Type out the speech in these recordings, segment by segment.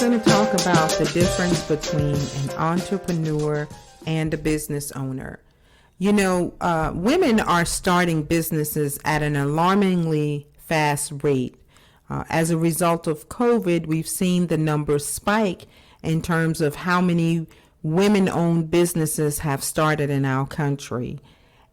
going to talk about the difference between an entrepreneur and a business owner. Women are starting businesses at an alarmingly fast rate. As a result of COVID, we've seen the numbers spike in terms of how many women-owned businesses have started in our country.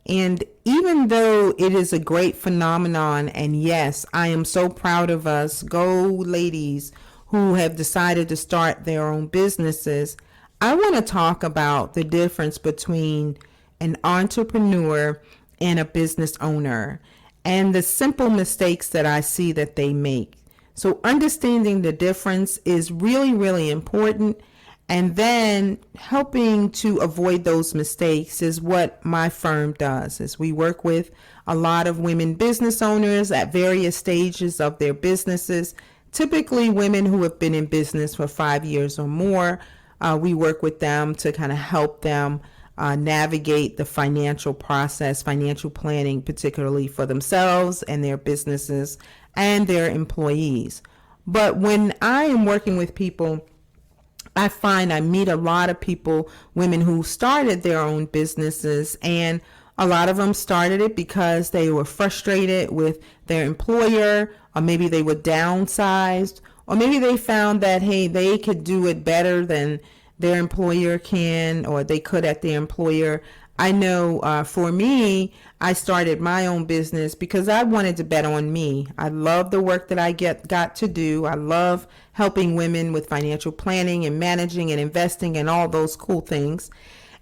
And even though it is a great phenomenon, and yes, I am so proud of us, go ladies who have decided to start their own businesses, I want to talk about the difference between an entrepreneur and a business owner and the simple mistakes that I see that they make. So understanding the difference is really, really important. And then helping to avoid those mistakes is what my firm does. Is we work with a lot of women business owners at various stages of their businesses, typically women who have been in business for 5 years or more. We work with them to kind of help them navigate the financial process, financial planning, particularly for themselves and their businesses and their employees. But when I am working with people, I find I meet a lot of people, women who started their own businesses, and a lot of them started it because they were frustrated with their employer, or maybe they were downsized, or maybe they found that, hey, they could do it better than their employer can, or they could at their employer. I know for me, I started my own business because I wanted to bet on me. I love the work that I got to do. I love helping women with financial planning and managing and investing and all those cool things.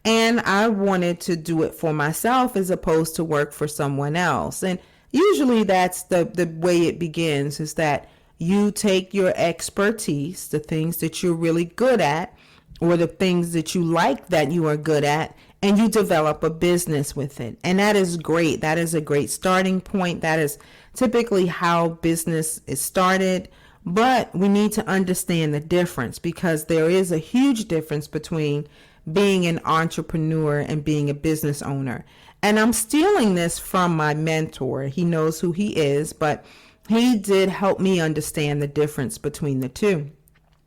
And I wanted to do it for myself as opposed to work for someone else. And usually that's the way it begins, is that you take your expertise, the things that you're really good at, or the things that you like that you are good at, and you develop a business with it. And that is great. That is a great starting point. That is typically how business is started. But we need to understand the difference, because there is a huge difference between being an entrepreneur and being a business owner. And I'm stealing this from my mentor. He knows who he is, but he did help me understand the difference between the two.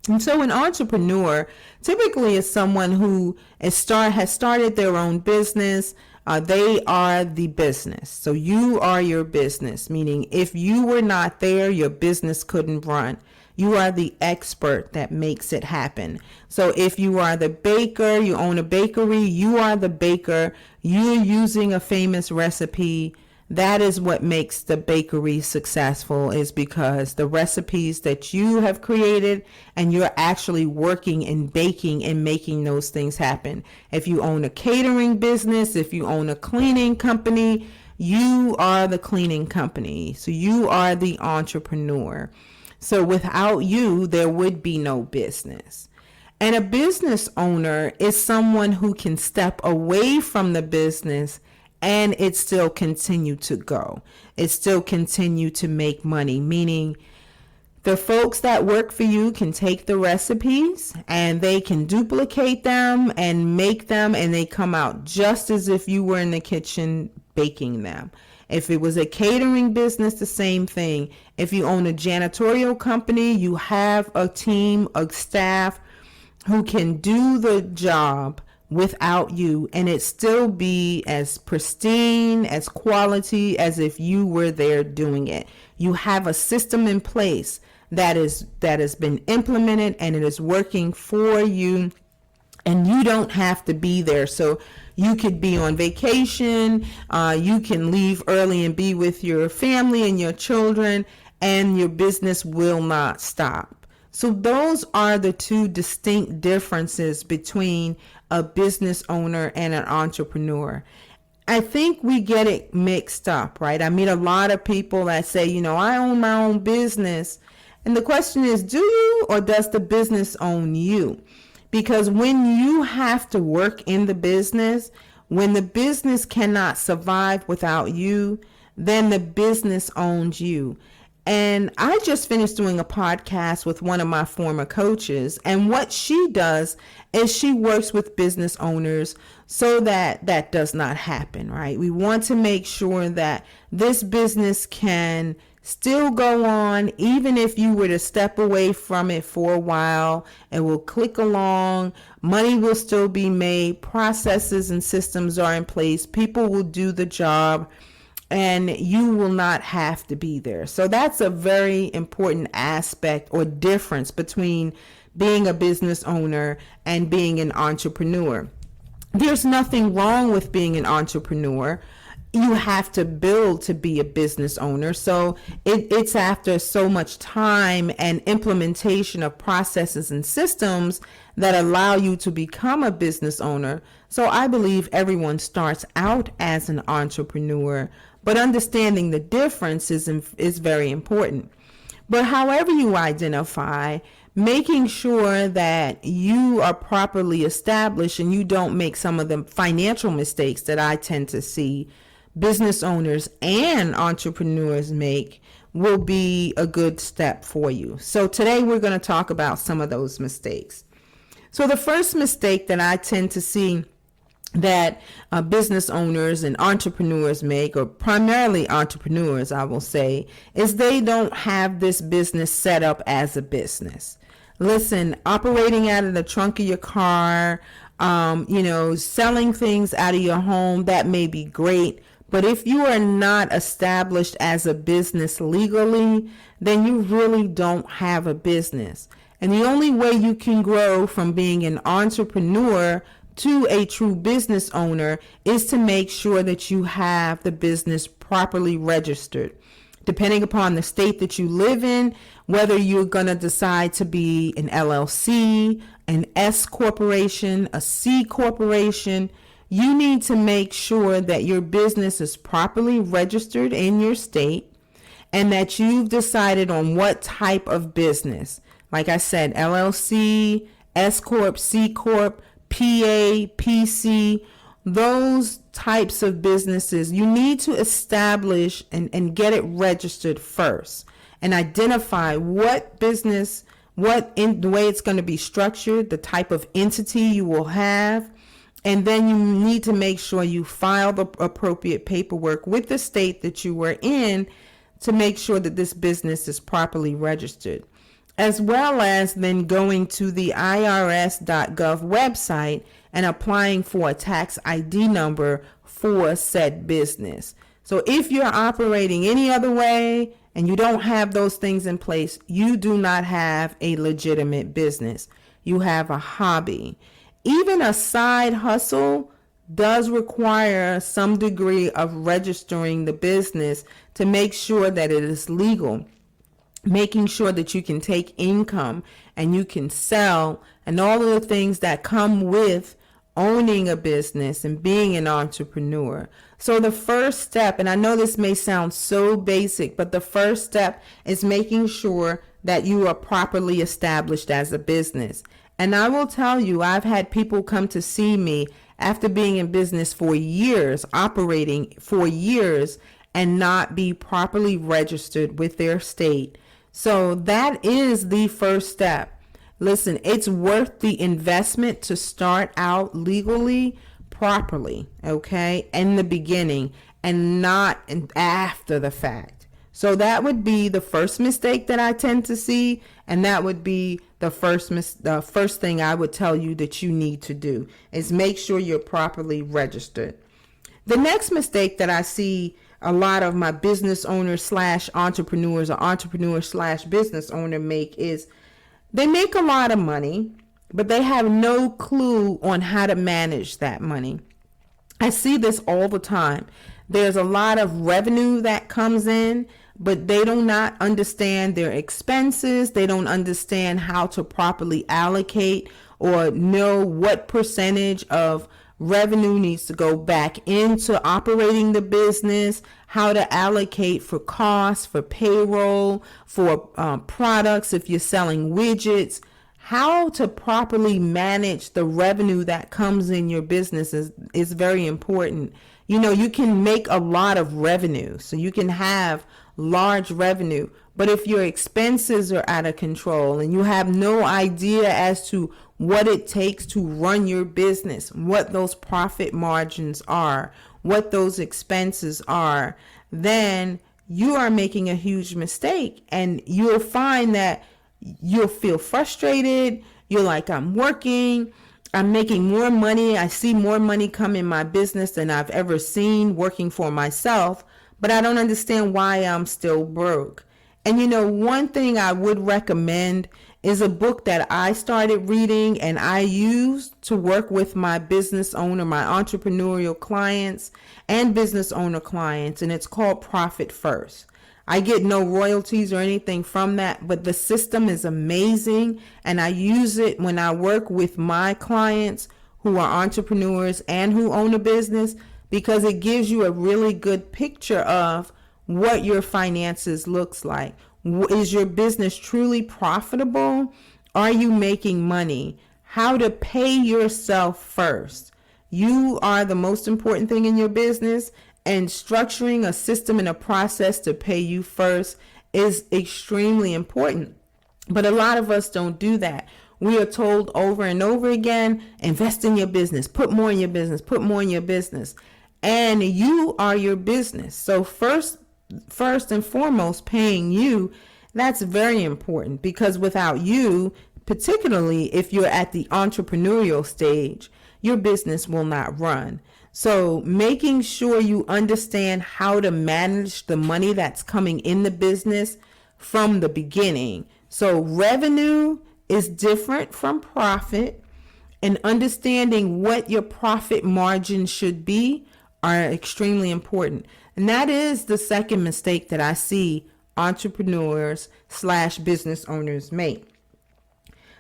And so an entrepreneur typically is someone who has started their own business. They are the business. So you are your business, meaning if you were not there, your business couldn't run. You are the expert that makes it happen. So if you are the baker, you own a bakery, you are the baker, you're using a famous recipe. That is what makes the bakery successful, is because the recipes that you have created, and you're actually working and baking and making those things happen. If you own a catering business, if you own a cleaning company, you are the cleaning company. So you are the entrepreneur. So without you, there would be no business. And a business owner is someone who can step away from the business and it still continue to go. It still continue to make money, meaning the folks that work for you can take the recipes and they can duplicate them and make them, and they come out just as if you were in the kitchen baking them. If it was a catering business, the same thing. If you own a janitorial company, you have a team of staff who can do the job without you, and it still be as pristine, as quality as if you were there doing it. You have a system in place that has been implemented, and it is working for you, and you don't have to be there. So you could be on vacation, you can leave early and be with your family and your children, and your business will not stop. So those are the two distinct differences between a business owner and an entrepreneur. I think we get it mixed up, right? I meet a lot of people that say, I own my own business. And the question is, do you, or does the business own you? Because when you have to work in the business, when the business cannot survive without you, then the business owns you. And I just finished doing a podcast with one of my former coaches. And what she does is she works with business owners so that that does not happen, right? We want to make sure that this business can still go on. Even if you were to step away from it for a while, it will click along. Money will still be made. Processes and systems are in place. People will do the job, and you will not have to be there. So that's a very important aspect or difference between being a business owner and being an entrepreneur. There's nothing wrong with being an entrepreneur. You have to build to be a business owner. So it's after so much time and implementation of processes and systems that allow you to become a business owner. So I believe everyone starts out as an entrepreneur, but understanding the difference is very important. But however you identify, making sure that you are properly established and you don't make some of the financial mistakes that I tend to see business owners and entrepreneurs make will be a good step for you. So today we're going to talk about some of those mistakes. So the first mistake that I tend to see that business owners and entrepreneurs make, or primarily entrepreneurs, I will say, is they don't have this business set up as a business. Listen, operating out of the trunk of your car, selling things out of your home, that may be great. But if you are not established as a business legally, then you really don't have a business. And the only way you can grow from being an entrepreneur to a true business owner is to make sure that you have the business properly registered. Depending upon the state that you live in, whether you're going to decide to be an LLC, an S corporation, a C corporation, you need to make sure that your business is properly registered in your state and that you've decided on what type of business. Like I said, LLC, S Corp, C Corp, PA, PC, those types of businesses, you need to establish and get it registered first and identify what business, the way it's going to be structured, the type of entity you will have. And then you need to make sure you file the appropriate paperwork with the state that you were in to make sure that this business is properly registered, as well as then going to the irs.gov website and applying for a tax ID number for said business. So if you're operating any other way and you don't have those things in place, you do not have a legitimate business. You have a hobby. Even a side hustle does require some degree of registering the business to make sure that it is legal, making sure that you can take income and you can sell and all of the things that come with owning a business and being an entrepreneur. So the first step, and I know this may sound so basic, but the first step is making sure that you are properly established as a business. And I will tell you, I've had people come to see me after being in business for years, operating for years, and not be properly registered with their state. So that is the first step. Listen, it's worth the investment to start out legally, properly, okay, in the beginning and not after the fact. So that would be the first mistake that I tend to see, and that would be the first thing I would tell you that you need to do is make sure you're properly registered. The next mistake that I see a lot of my business owners / entrepreneurs or entrepreneurs / business owner make is they make a lot of money, but they have no clue on how to manage that money. I see this all the time. There's a lot of revenue that comes in, but they do not understand their expenses. They don't understand how to properly allocate or know what percentage of revenue needs to go back into operating the business, how to allocate for costs, for payroll, for products if you're selling widgets, how to properly manage the revenue that comes in your business is very important. You know, you can make a lot of revenue, so you can have large revenue, but if your expenses are out of control and you have no idea as to what it takes to run your business, what those profit margins are, what those expenses are, then you are making a huge mistake, and you'll find that you'll feel frustrated. You're like, I'm making more money. I see more money come in my business than I've ever seen working for myself, but I don't understand why I'm still broke. And one thing I would recommend is a book that I started reading and I use to work with my business owner, my entrepreneurial clients and business owner clients, and it's called Profit First. I get no royalties or anything from that, but the system is amazing, and I use it when I work with my clients who are entrepreneurs and who own a business, because it gives you a really good picture of what your finances looks like. Is your business truly profitable? Are you making money? How to pay yourself first. You are the most important thing in your business, and structuring a system and a process to pay you first is extremely important. But a lot of us don't do that. We are told over and over again, invest in your business, put more in your business, put more in your business. And you are your business. So first and foremost, paying you, that's very important, because without you, particularly if you're at the entrepreneurial stage, your business will not run. So making sure you understand how to manage the money that's coming in the business from the beginning. So revenue is different from profit, and understanding what your profit margin should be are extremely important. And that is the second mistake that I see entrepreneurs/business owners make.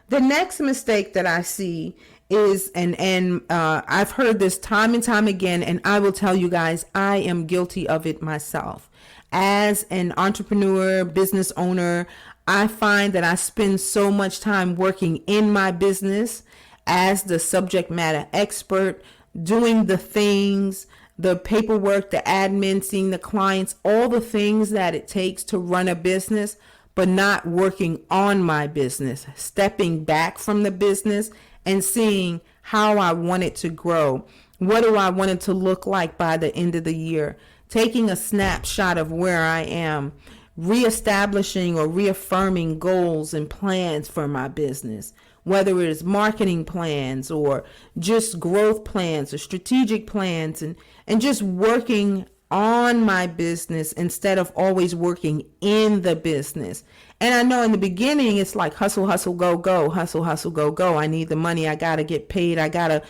The next mistake that I see is, and I've heard this time and time again, and I will tell you guys, I am guilty of it myself. As an entrepreneur, business owner, I find that I spend so much time working in my business as the subject matter expert, doing the things, the paperwork, the admin, seeing the clients, all the things that it takes to run a business, but not working on my business, stepping back from the business and seeing how I want it to grow. What do I want it to look like by the end of the year? Taking a snapshot of where I am, reestablishing or reaffirming goals and plans for my business, whether it is marketing plans or just growth plans or strategic plans, and just working on my business instead of always working in the business. And I know in the beginning, it's like hustle, hustle, go, go, hustle, hustle, go, go. I need the money. I got to get paid. I got to,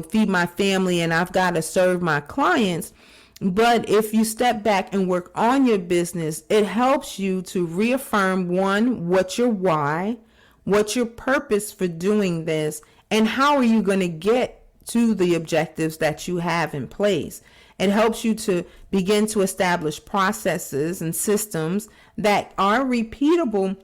feed my family, and I've got to serve my clients. But if you step back and work on your business, it helps you to reaffirm, one, what's your why, what's your purpose for doing this, and how are you going to get to the objectives that you have in place. It helps you to begin to establish processes and systems that are repeatable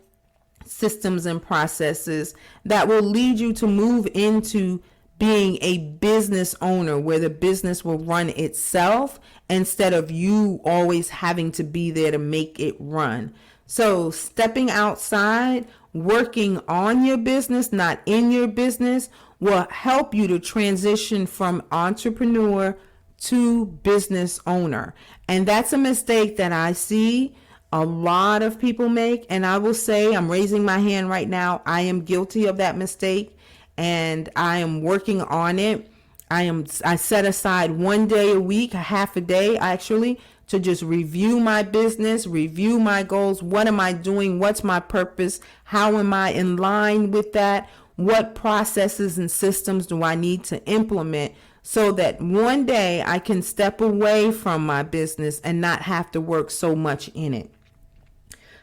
systems and processes that will lead you to move into being a business owner, where the business will run itself instead of you always having to be there to make it run. So stepping outside, working on your business, not in your business, will help you to transition from entrepreneur to business owner. And that's a mistake that I see a lot of people make. And I will say, I'm raising my hand right now. I am guilty of that mistake, and I am working on it. I set aside one day a week, a half a day actually, to just review my business, review my goals. What am I doing? What's my purpose? How am I in line with that? What processes and systems do I need to implement so that one day I can step away from my business and not have to work so much in it?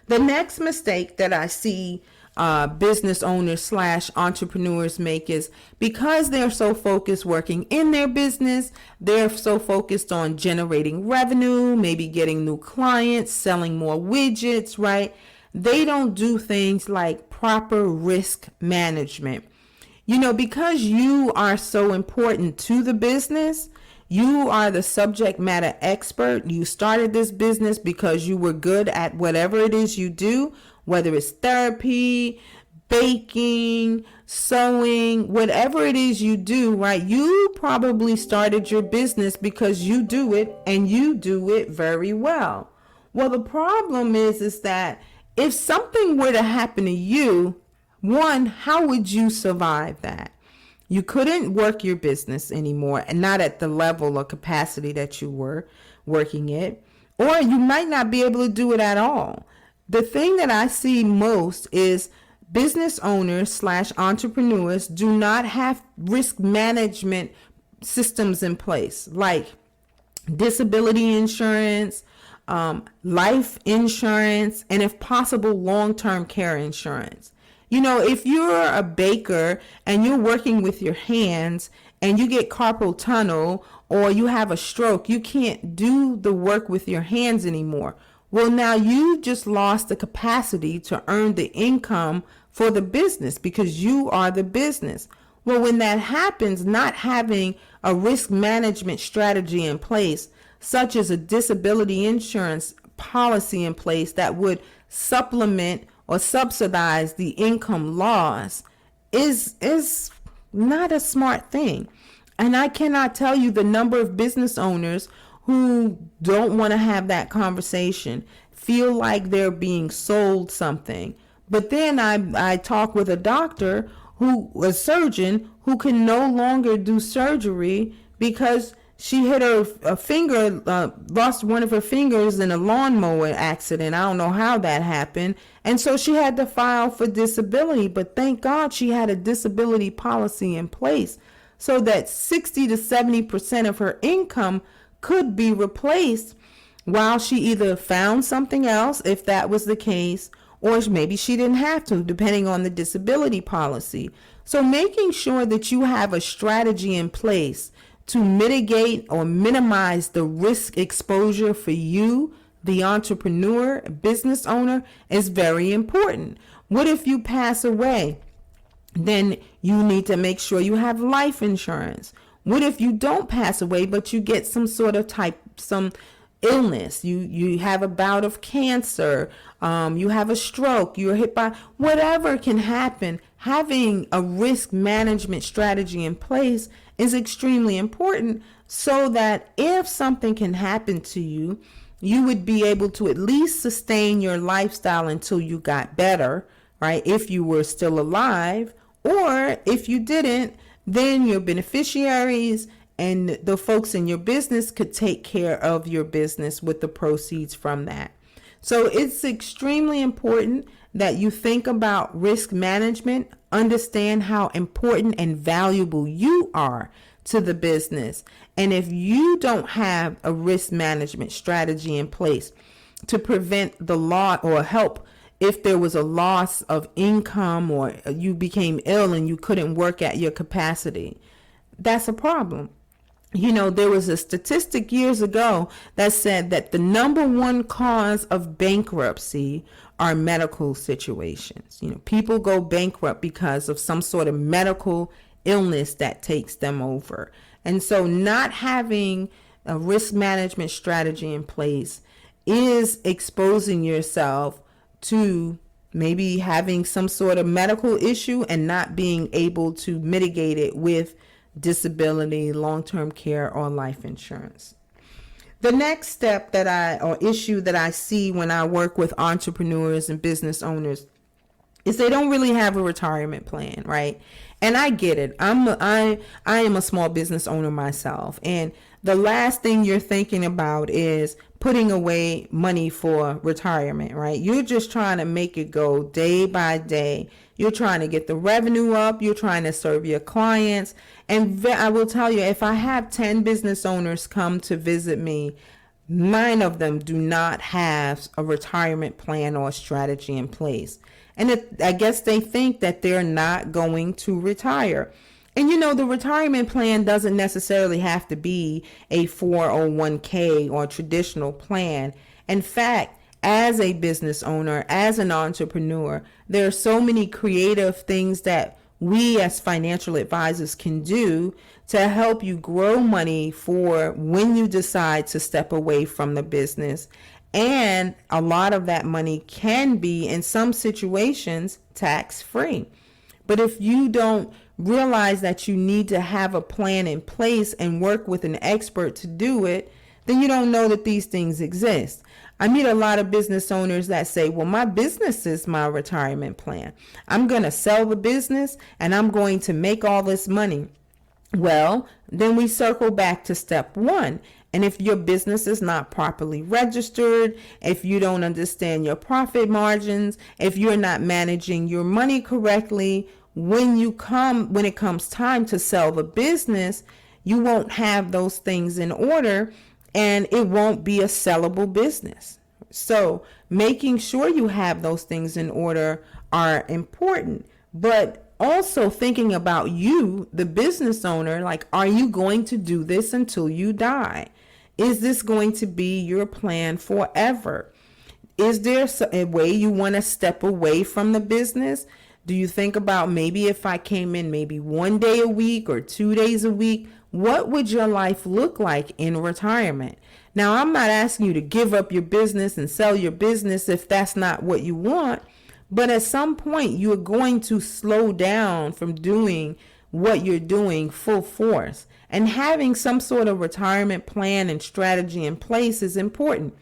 The next mistake that I see business owners / entrepreneurs make is, because they're so focused working in their business, they're so focused on generating revenue, maybe getting new clients, selling more widgets, right? They don't do things like proper risk management. Because you are so important to the business, you are the subject matter expert. You started this business because you were good at whatever it is you do, whether it's therapy, baking, sewing, whatever it is you do, right? You probably started your business because you do it, and you do it very well. Well, the problem is that if something were to happen to you, one, how would you survive that? You couldn't work your business anymore, and not at the level or capacity that you were working it, or you might not be able to do it at all. The thing that I see most is business owners slash entrepreneurs do not have risk management systems in place, like disability insurance, life insurance, and if possible, long-term care insurance. You know, if you're a baker and you're working with your hands and you get carpal tunnel or you have a stroke, you can't do the work with your hands anymore. Well, now you just lost the capacity to earn the income for the business because you are the business. Well, when that happens, not having a risk management strategy in place, such as a disability insurance policy in place that would supplement or subsidize the income loss, is not a smart thing. And I cannot tell you the number of business owners who don't want to have that conversation, feel like they're being sold something. But then I talk with a doctor a surgeon who can no longer do surgery because she hit a finger, lost one of her fingers in a lawnmower accident. I don't know how that happened. And so she had to file for disability. But thank God she had a disability policy in place so that 60 to 70% of her income could be replaced while she either found something else, if that was the case, or maybe she didn't have to, depending on the disability policy. So making sure that you have a strategy in place to mitigate or minimize the risk exposure for you, the entrepreneur, business owner, is very important. What if you pass away? Then you need to make sure you have life insurance. What if you don't pass away, but you get some illness, you have a bout of cancer, you have a stroke, you're hit by whatever can happen? Having a risk management strategy in place is extremely important so that if something can happen to you, you would be able to at least sustain your lifestyle until you got better, right? If you were still alive, or if you didn't, then your beneficiaries and the folks in your business could take care of your business with the proceeds from that. So it's extremely important that you think about risk management, understand how important and valuable you are to the business. And if you don't have a risk management strategy in place to prevent the loss or help if there was a loss of income or you became ill and you couldn't work at your capacity, that's a problem. You know, there was a statistic years ago that said that the number one cause of bankruptcy are medical situations. You know, people go bankrupt because of some sort of medical illness that takes them over. And so not having a risk management strategy in place is exposing yourself to maybe having some sort of medical issue and not being able to mitigate it with disability, long-term care, or life insurance. The next step or issue that I see when I work with entrepreneurs and business owners is they don't really have a retirement plan, right? And I get it. I am a small business owner myself, and the last thing you're thinking about is putting away money for retirement, right? You're just trying to make it go day by day. You're trying to get the revenue up. You're trying to serve your clients. And I will tell you, if I have 10 business owners come to visit me, 9 of them do not have a retirement plan or strategy in place. And I guess they think that they're not going to retire. And you know, the retirement plan doesn't necessarily have to be a 401k or traditional plan. In fact, as a business owner, as an entrepreneur, there are so many creative things that we as financial advisors can do to help you grow money for when you decide to step away from the business. And a lot of that money can be, in some situations, tax-free. But if you don't realize that you need to have a plan in place and work with an expert to do it, then you don't know that these things exist. I meet a lot of business owners that say, well, my business is my retirement plan. I'm going to sell the business and I'm going to make all this money. Well, then we circle back to step one. And if your business is not properly registered, if you don't understand your profit margins, if you're not managing your money correctly, when it comes time to sell the business, you won't have those things in order and it won't be a sellable business. So making sure you have those things in order are important, but also thinking about you, the business owner, like, are you going to do this until you die? Is this going to be your plan forever? Is there a way you want to step away from the business? Do you think about, maybe if I came in maybe 1 day a week or 2 days a week, what would your life look like in retirement? Now, I'm not asking you to give up your business and sell your business if that's not what you want, but at some point you're going to slow down from doing what you're doing full force. And having some sort of retirement plan and strategy in place is important.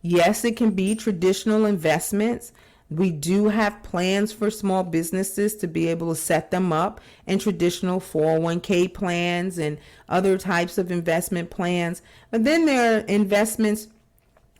Yes, it can be traditional investments. We do have plans for small businesses to be able to set them up, and traditional 401k plans and other types of investment plans. But then there are investments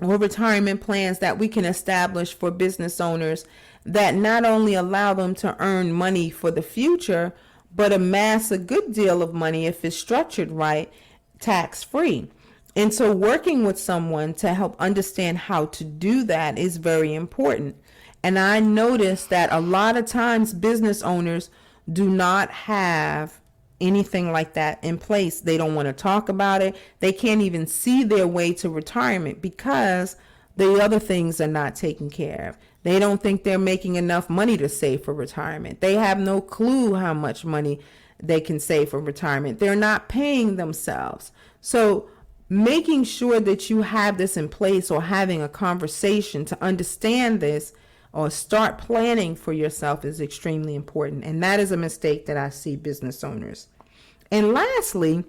or retirement plans that we can establish for business owners that not only allow them to earn money for the future, but amass a good deal of money if it's structured right, tax-free. And so working with someone to help understand how to do that is very important. And I noticed that a lot of times business owners do not have anything like that in place. They don't want to talk about it. They can't even see their way to retirement because the other things are not taken care of. They don't think they're making enough money to save for retirement. They have no clue how much money they can save for retirement. They're not paying themselves. So making sure that you have this in place, or having a conversation to understand this or start planning for yourself, is extremely important. And that is a mistake that I see business owners. And lastly,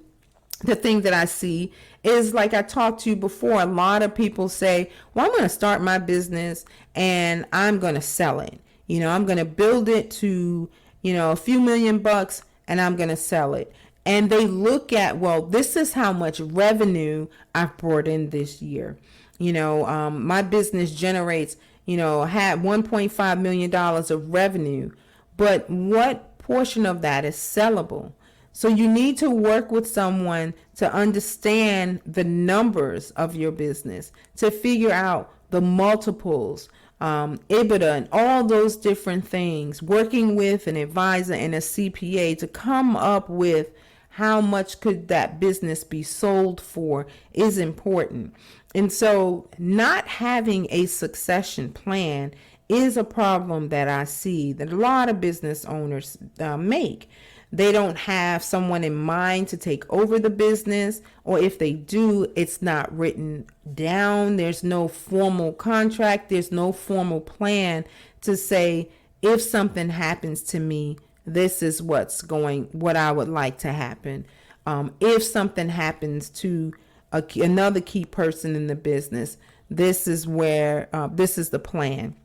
the thing that I see is, like I talked to you before, a lot of people say, well, I'm going to start my business and I'm going to sell it. I'm going to build it to, a few $1,000,000 and I'm going to sell it. And they look at, well, this is how much revenue I've brought in this year. My business generates, had $1.5 million of revenue, but what portion of that is sellable? So you need to work with someone to understand the numbers of your business, to figure out the multiples, EBITDA, and all those different things. Working with an advisor and a CPA to come up with how much could that business be sold for is important. And so not having a succession plan is a problem that I see that a lot of business owners make. They don't have someone in mind to take over the business, or if they do, it's not written down. There's no formal contract. There's no formal plan to say, if something happens to me, this is what I would like to happen. If something happens to another key person in the business, this is the plan.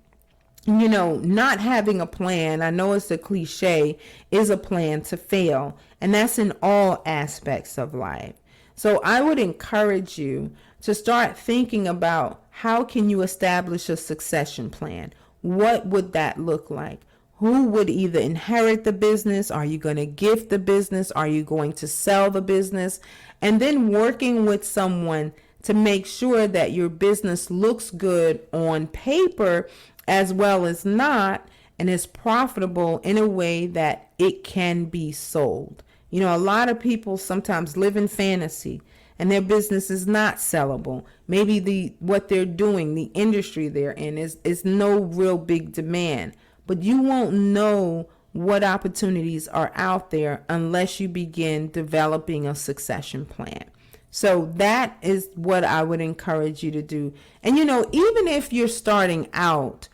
Not having a plan, I know it's a cliche, is a plan to fail. And that's in all aspects of life. So I would encourage you to start thinking about, how can you establish a succession plan? What would that look like? Who would either inherit the business? Are you going to gift the business? Are you going to sell the business? And then working with someone to make sure that your business looks good on paper as well as not, and is profitable in a way that it can be sold. A lot of people sometimes live in fantasy and their business is not sellable. Maybe what they're doing, the industry they're in, is no real big demand. But you won't know what opportunities are out there unless you begin developing a succession plan. So that is what I would encourage you to do. And, even if you're starting out,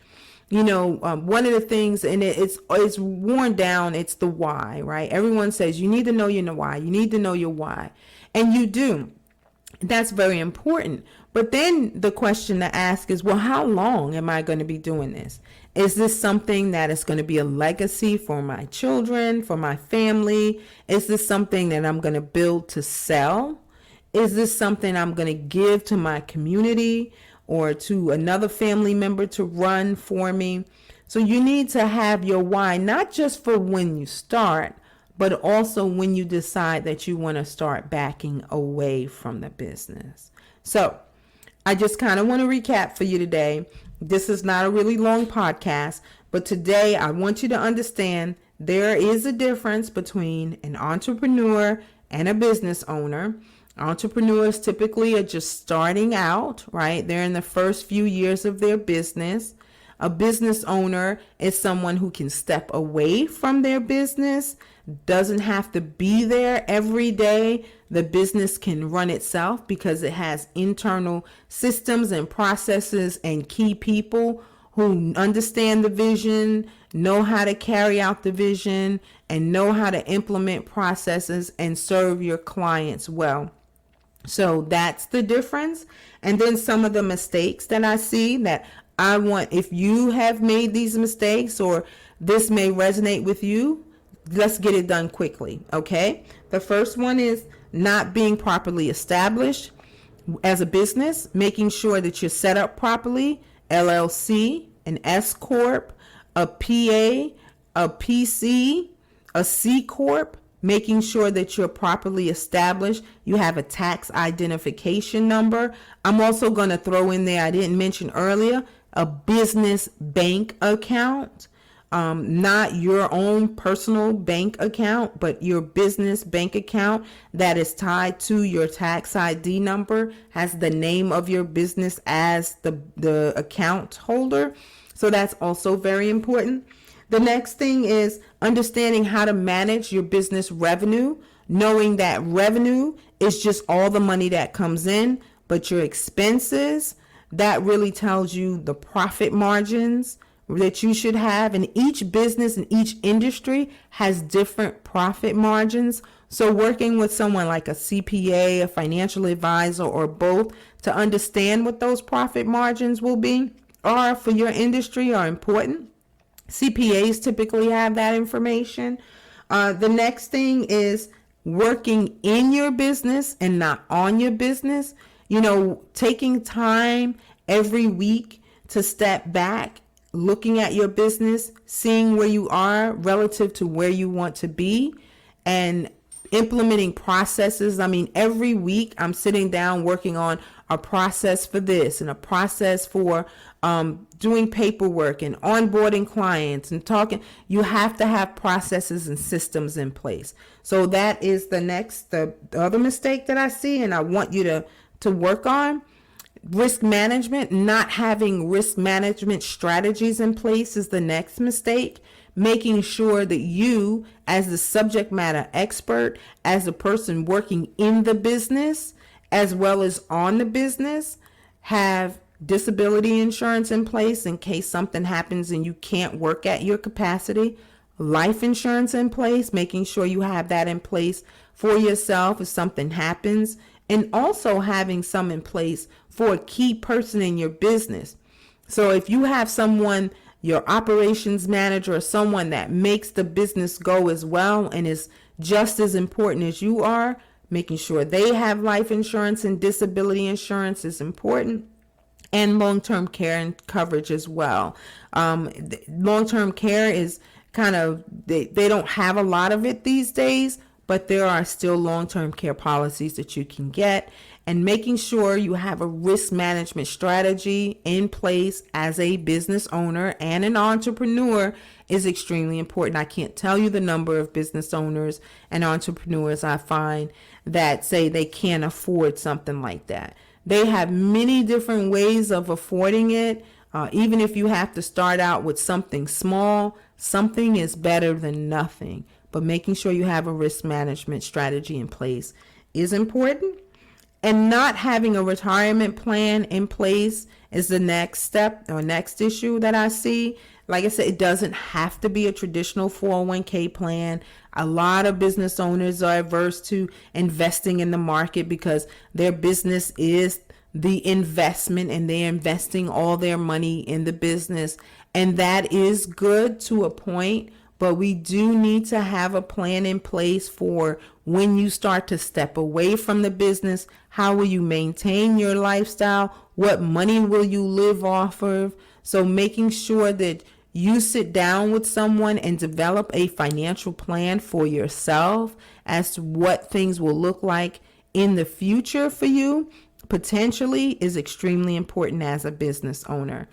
one of the things, and it's worn down, it's the why, right? Everyone says you need to know your why. You need to know your why. And you do. That's very important. But then the question to ask is, well, how long am I going to be doing this? Is this something that is going to be a legacy for my children, for my family? Is this something that I'm going to build to sell? Is this something I'm going to give to my community or to another family member to run for me? So you need to have your why, not just for when you start, but also when you decide that you want to start backing away from the business. So I just kind of want to recap for you today. This is not a really long podcast, but today I want you to understand there is a difference between an entrepreneur and a business owner. Entrepreneurs typically are just starting out, right? They're in the first few years of their business. A business owner is someone who can step away from their business, doesn't have to be there every day. The business can run itself because it has internal systems and processes and key people who understand the vision, know how to carry out the vision, and know how to implement processes and serve your clients well. So that's the difference. And then some of the mistakes that I see that I want, if you have made these mistakes or this may resonate with you, let's get it done quickly, okay? The first one is not being properly established as a business, making sure that you're set up properly, LLC, an S Corp, a PA, a PC, a C Corp, making sure that you're properly established. You have a tax identification number. I'm also going to throw in there, I didn't mention earlier, a business bank account. Not your own personal bank account, but your business bank account that is tied to your tax ID number, has the name of your business as the account holder. So that's also very important. The next thing is understanding how to manage your business revenue, knowing that revenue is just all the money that comes in, but your expenses, that really tells you the profit margins that you should have. And each business and each industry has different profit margins. So working with someone like a CPA, a financial advisor, or both to understand what those profit margins will be or for your industry are important. CPAs typically have that information. The next thing is working in your business and not on your business. You know, taking time every week to step back, looking at your business, seeing where you are relative to where you want to be, and implementing processes. I mean, every week I'm sitting down working on a process for this and a process for doing paperwork and onboarding clients and talking. You have to have processes and systems in place. So that is the other mistake that I see, and I want you to work on. Risk management, not having risk management strategies in place is the next mistake. Making sure that you, as the subject matter expert, as a person working in the business, as well as on the business, have disability insurance in place in case something happens and you can't work at your capacity. Life insurance in place, making sure you have that in place for yourself if something happens. And also having some in place for a key person in your business. So if you have someone, your operations manager, or someone that makes the business go as well and is just as important as you are, making sure they have life insurance and disability insurance is important. And long-term care and coverage as well. Long-term care is kind of, they don't have a lot of it these days, but there are still long-term care policies that you can get. And making sure you have a risk management strategy in place as a business owner and an entrepreneur is extremely important. I can't tell you the number of business owners and entrepreneurs I find that say they can't afford something like that. They have many different ways of affording it. Even if you have to start out with something small, something is better than nothing. But making sure you have a risk management strategy in place is important. And not having a retirement plan in place is the next step or next issue that I see. Like I said, it doesn't have to be a traditional 401k plan. A lot of business owners are averse to investing in the market because their business is the investment and they're investing all their money in the business. And that is good to a point, but we do need to have a plan in place for when you start to step away from the business. How will you maintain your lifestyle? What money will you live off of? So making sure that you sit down with someone and develop a financial plan for yourself as to what things will look like in the future for you potentially is extremely important as a business owner.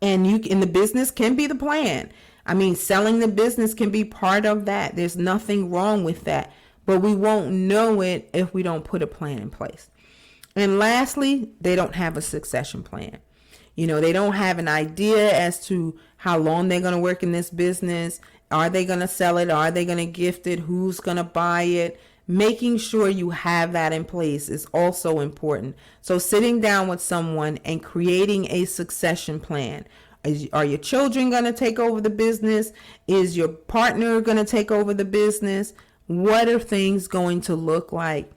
And the business can be the plan. I mean, selling the business can be part of that. There's nothing wrong with that. But we won't know it if we don't put a plan in place. And lastly, they don't have a succession plan. They don't have an idea as to how long they're going to work in this business. Are they going to sell it? Are they going to gift it? Who's going to buy it? Making sure you have that in place is also important. So sitting down with someone and creating a succession plan. Are your children going to take over the business? Is your partner going to take over the business? What are things going to look like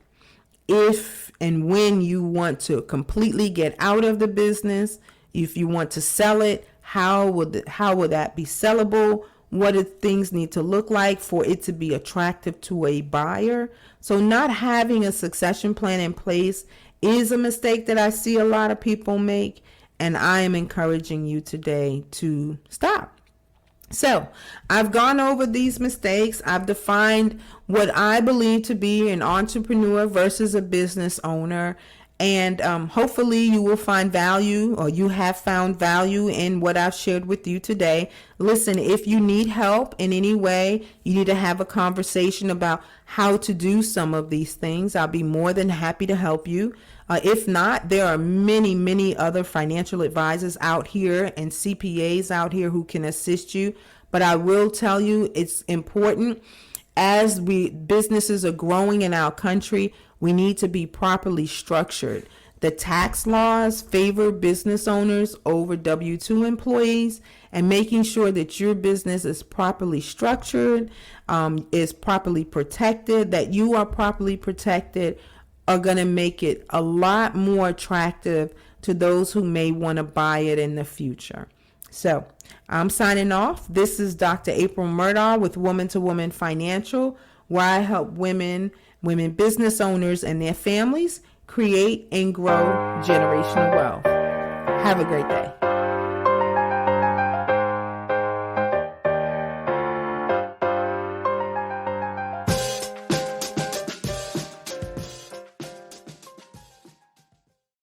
if and when you want to completely get out of the business? If you want to sell it, how will that be sellable? What do things need to look like for it to be attractive to a buyer? So not having a succession plan in place is a mistake that I see a lot of people make. And I am encouraging you today to stop. So I've gone over these mistakes. I've defined what I believe to be an entrepreneur versus a business owner. And hopefully you will find value, or you have found value in what I've shared with you today. Listen, if you need help in any way, you need to have a conversation about how to do some of these things. I'll be more than happy to help you. If not, there are many, many other financial advisors out here and CPAs out here who can assist you. But I will tell you, it's important as businesses are growing in our country. We need to be properly structured. The tax laws favor business owners over W-2 employees, and making sure that your business is properly structured, is properly protected, that you are properly protected, are going to make it a lot more attractive to those who may want to buy it in the future. So I'm signing off. This is Dr. April Murdaugh with Woman to Woman Financial, where I help women business owners and their families create and grow generational wealth. Have a great day.